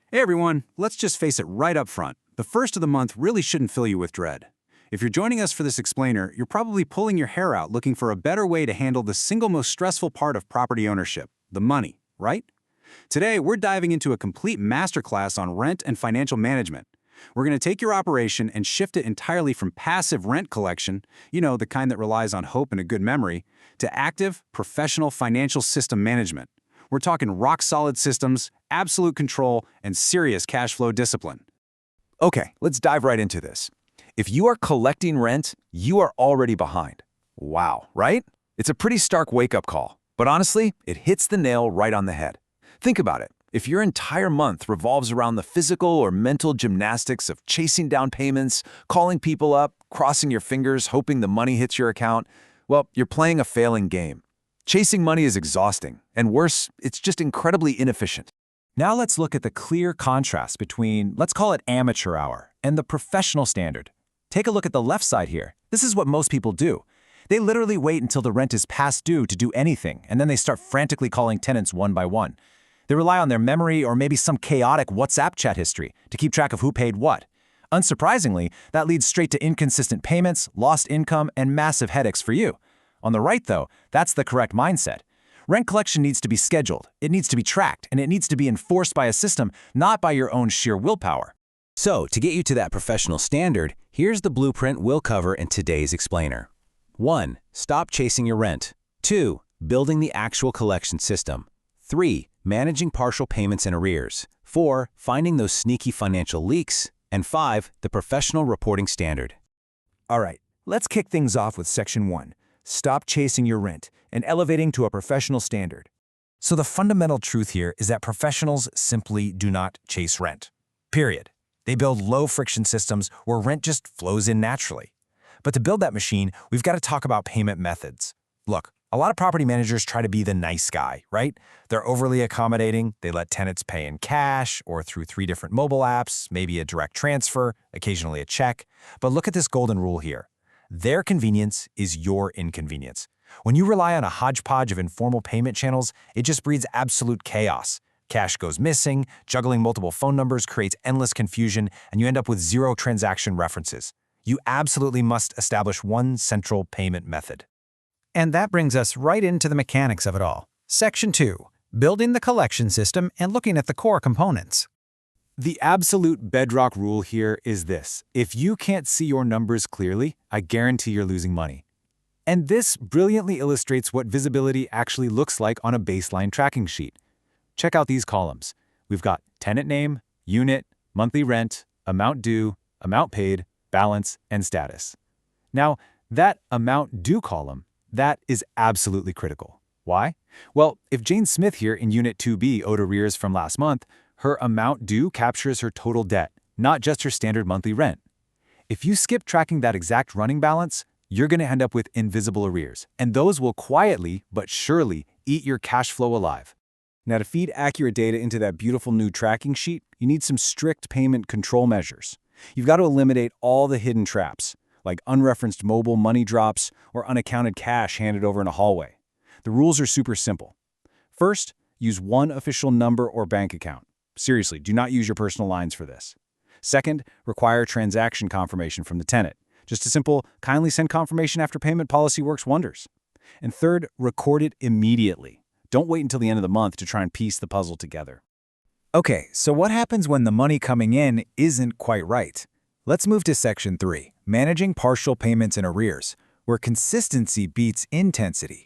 Hey everyone, let's just face it right up front. The first of the month really shouldn't fill you with dread. If you're joining us for this explainer, you're probably pulling your hair out looking for a better way to handle the single most stressful part of property ownership, the money, right? Today, we're diving into a complete masterclass on rent and financial management. We're going to take your operation and shift it entirely from passive rent collection, the kind that relies on hope and a good memory, to active, professional financial system management. We're talking rock-solid systems, absolute control, and serious cash flow discipline. Okay, let's dive right into this. If you are collecting rent, you are already behind. Wow, right? It's a pretty stark wake-up call. But honestly, it hits the nail right on the head. Think about it. If your entire month revolves around the physical or mental gymnastics of chasing down payments, calling people up, crossing your fingers, hoping the money hits your account, well, you're playing a failing game. Chasing money is exhausting, and worse, it's just incredibly inefficient. Now let's look at the clear contrast between, let's call it amateur hour, and the professional standard. Take a look at the left side here. This is what most people do. They literally wait until the rent is past due to do anything, and then they start frantically calling tenants one by one. They rely on their memory or maybe some chaotic WhatsApp chat history to keep track of who paid what. Unsurprisingly, that leads straight to inconsistent payments, lost income, and massive headaches for you. On the right, though, that's the correct mindset. Rent collection needs to be scheduled, it needs to be tracked, and it needs to be enforced by a system, not by your own sheer willpower. So, to get you to that professional standard, here's the blueprint we'll cover in today's explainer. 1. Stop chasing your rent. 2. Building the actual collection system. 3. Managing partial payments and arrears. 4. Finding those sneaky financial leaks. And 5. The professional reporting standard. All right, let's kick things off with Section 1. Stop chasing your rent and elevating to a professional standard. So the fundamental truth here is that professionals simply do not chase rent. Period. They build low-friction systems where rent just flows in naturally. But to build that machine, we've got to talk about payment methods. Look, a lot of property managers try to be the nice guy, right? They're overly accommodating, they let tenants pay in cash or through 3 different mobile apps, maybe a direct transfer, occasionally a check. But look at this golden rule here. Their convenience is your inconvenience. When you rely on a hodgepodge of informal payment channels, it just breeds absolute chaos. Cash goes missing, juggling multiple phone numbers creates endless confusion, and you end up with 0 transaction references. You absolutely must establish one central payment method. And that brings us right into the mechanics of it all. Section 2. Building the collection system and looking at the core components. The absolute bedrock rule here is this. If you can't see your numbers clearly, I guarantee you're losing money. And this brilliantly illustrates what visibility actually looks like on a baseline tracking sheet. Check out these columns. We've got tenant name, unit, monthly rent, amount due, amount paid, balance, and status. Now, that amount due column, that is absolutely critical. Why? Well, if Jane Smith here in Unit 2B owed arrears from last month, her amount due captures her total debt, not just her standard monthly rent. If you skip tracking that exact running balance, you're going to end up with invisible arrears, and those will quietly but surely eat your cash flow alive. Now, to feed accurate data into that beautiful new tracking sheet, you need some strict payment control measures. You've got to eliminate all the hidden traps, like unreferenced mobile money drops or unaccounted cash handed over in a hallway. The rules are super simple. First, use one official number or bank account. Seriously, do not use your personal lines for this. Second, require transaction confirmation from the tenant. Just a simple, kindly send confirmation after payment policy works wonders. And third, record it immediately. Don't wait until the end of the month to try and piece the puzzle together. Okay, so what happens when the money coming in isn't quite right? Let's move to Section 3, Managing Partial Payments and Arrears, where consistency beats intensity.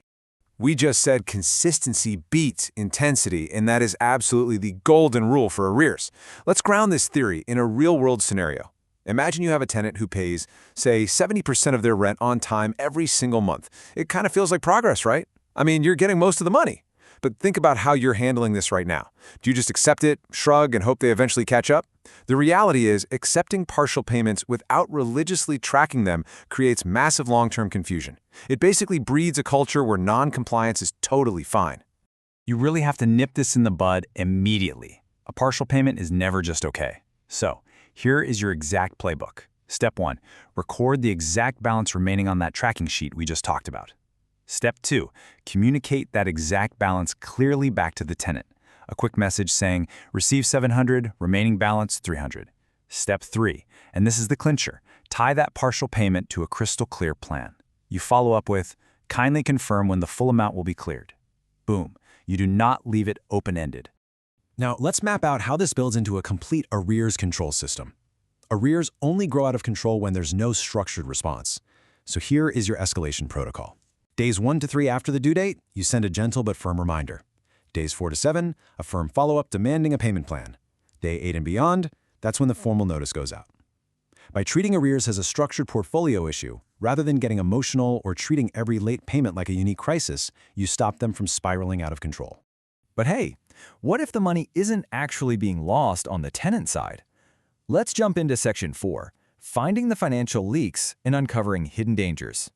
We just said consistency beats intensity, and that is absolutely the golden rule for arrears. Let's ground this theory in a real-world scenario. Imagine you have a tenant who pays, say, 70% of their rent on time every single month. It kind of feels like progress, right? I mean, you're getting most of the money. But think about how you're handling this right now. Do you just accept it, shrug, and hope they eventually catch up? The reality is, accepting partial payments without religiously tracking them creates massive long-term confusion. It basically breeds a culture where non-compliance is totally fine. You really have to nip this in the bud immediately. A partial payment is never just okay. So, here is your exact playbook. Step 1. Record the exact balance remaining on that tracking sheet we just talked about. Step 2. Communicate that exact balance clearly back to the tenant. a quick message saying, receive $700, remaining balance $300. Step 3, and this is the clincher, tie that partial payment to a crystal clear plan. You follow up with, kindly confirm when the full amount will be cleared. Boom, you do not leave it open-ended. Now, let's map out how this builds into a complete arrears control system. Arrears only grow out of control when there's no structured response. So here is your escalation protocol. Days 1 to 3 after the due date, you send a gentle but firm reminder. Days 4 to 7, a firm follow-up demanding a payment plan. Day 8 and beyond, that's when the formal notice goes out. By treating arrears as a structured portfolio issue, rather than getting emotional or treating every late payment like a unique crisis, you stop them from spiraling out of control. But hey, what if the money isn't actually being lost on the tenant side? Let's jump into Section 4, finding the financial leaks and uncovering hidden dangers.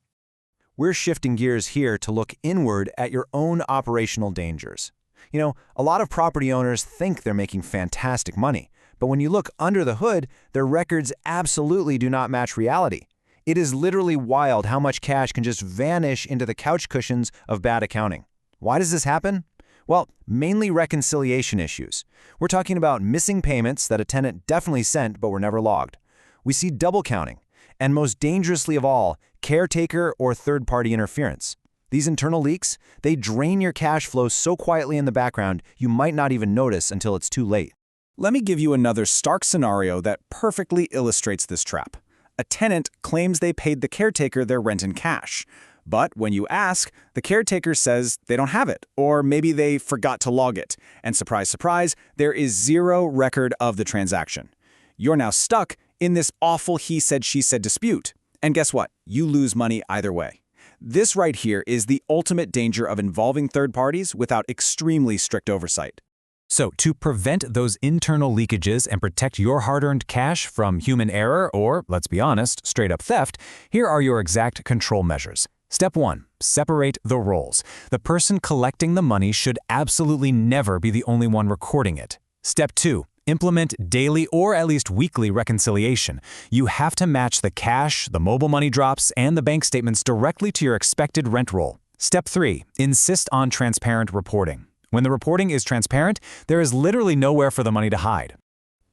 We're shifting gears here to look inward at your own operational dangers. You know, a lot of property owners think they're making fantastic money, but when you look under the hood, their records absolutely do not match reality. It is literally wild how much cash can just vanish into the couch cushions of bad accounting. Why does this happen? Well, mainly reconciliation issues. We're talking about missing payments that a tenant definitely sent but were never logged. We see double counting, and most dangerously of all, caretaker or third-party interference. These internal leaks, they drain your cash flow so quietly in the background you might not even notice until it's too late. Let me give you another stark scenario that perfectly illustrates this trap. A tenant claims they paid the caretaker their rent in cash. But when you ask, the caretaker says they don't have it, or maybe they forgot to log it. And surprise, surprise, there is zero record of the transaction. You're now stuck in this awful he said, she said dispute. And guess what? You lose money either way. This right here is the ultimate danger of involving third parties without extremely strict oversight. So, to prevent those internal leakages and protect your hard-earned cash from human error or, let's be honest, straight-up theft, here are your exact control measures. Step 1. Separate the roles. The person collecting the money should absolutely never be the only one recording it. Step 2. Implement daily or at least weekly reconciliation. You have to match the cash, the mobile money drops, and the bank statements directly to your expected rent roll. Step 3. Insist on transparent reporting. When the reporting is transparent, there is literally nowhere for the money to hide.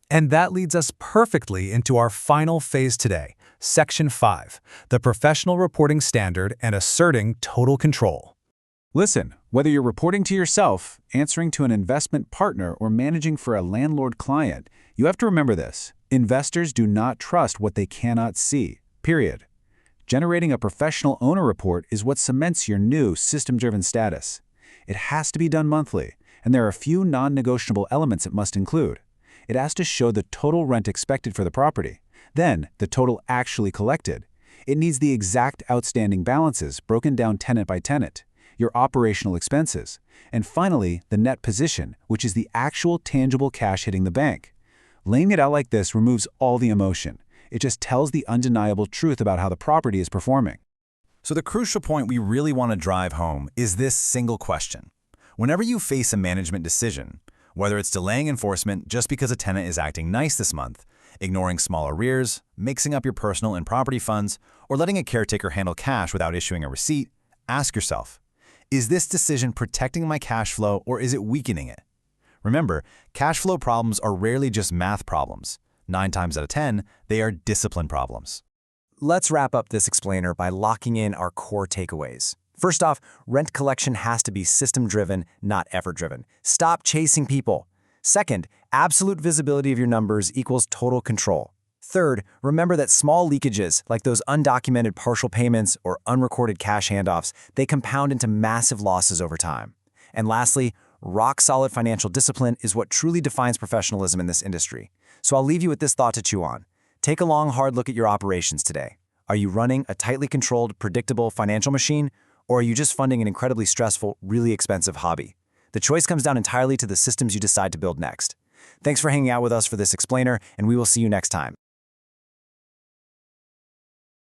And that leads us perfectly into our final phase today, Section 5, the professional reporting standard and asserting total control. Listen, whether you're reporting to yourself, answering to an investment partner, or managing for a landlord client, you have to remember this. Investors do not trust what they cannot see, period. Generating a professional owner report is what cements your new system-driven status. It has to be done monthly, and there are a few non-negotiable elements it must include. It has to show the total rent expected for the property, then the total actually collected. It needs the exact outstanding balances broken down tenant by tenant, your operational expenses, and finally, the net position, which is the actual tangible cash hitting the bank. Laying it out like this removes all the emotion. It just tells the undeniable truth about how the property is performing. So the crucial point we really want to drive home is this single question. Whenever you face a management decision, whether it's delaying enforcement just because a tenant is acting nice this month, ignoring small arrears, mixing up your personal and property funds, or letting a caretaker handle cash without issuing a receipt, ask yourself, is this decision protecting my cash flow or is it weakening it? Remember, cash flow problems are rarely just math problems. 9 times out of 10, they are discipline problems. Let's wrap up this explainer by locking in our core takeaways. First off, rent collection has to be system-driven, not effort-driven. Stop chasing people. Second, absolute visibility of your numbers equals total control. Third, remember that small leakages, like those undocumented partial payments or unrecorded cash handoffs, they compound into massive losses over time. And lastly, rock-solid financial discipline is what truly defines professionalism in this industry. So I'll leave you with this thought to chew on. Take a long, hard look at your operations today. Are you running a tightly controlled, predictable financial machine, or are you just funding an incredibly stressful, really expensive hobby? The choice comes down entirely to the systems you decide to build next. Thanks for hanging out with us for this explainer, and we will see you next time.